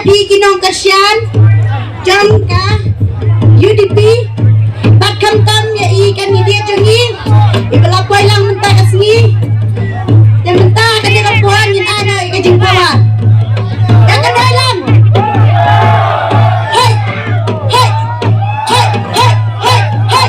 พี่กินองกระชานจังกะยูดีพีบัดคำตั้มya ikan ni dia jangi ibala kuai lang Mynta kasni yang Mynta kan dia kapuan yang ada ikan jing Phawar yang kedua lang hey hey hey hey hey hey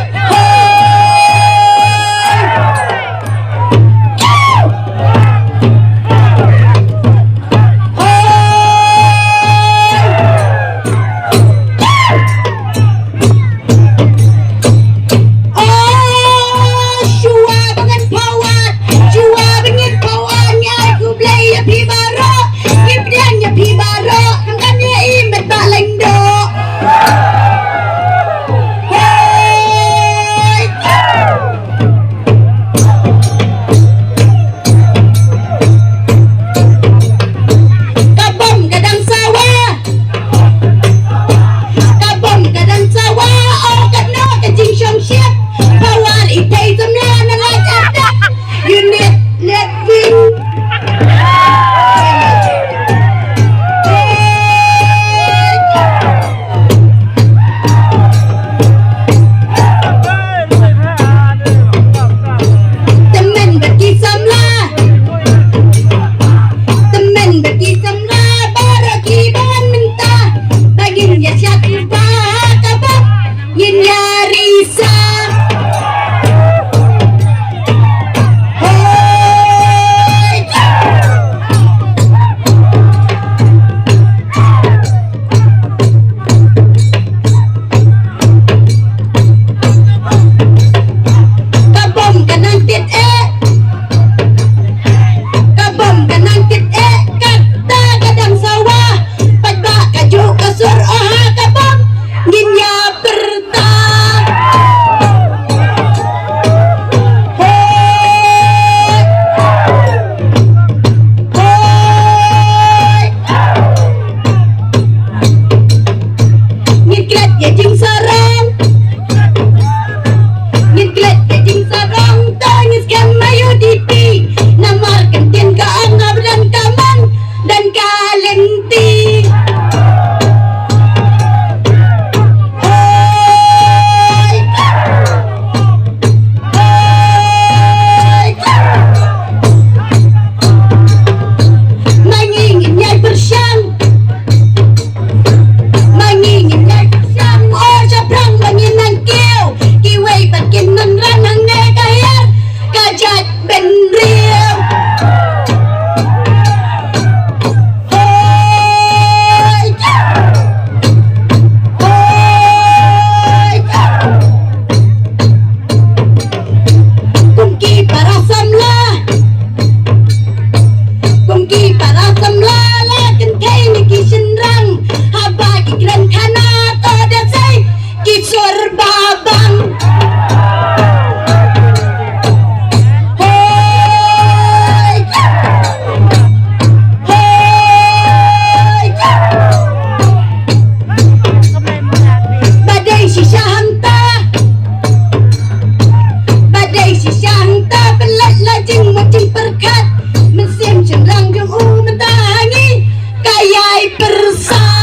Mynta hangi kayai persa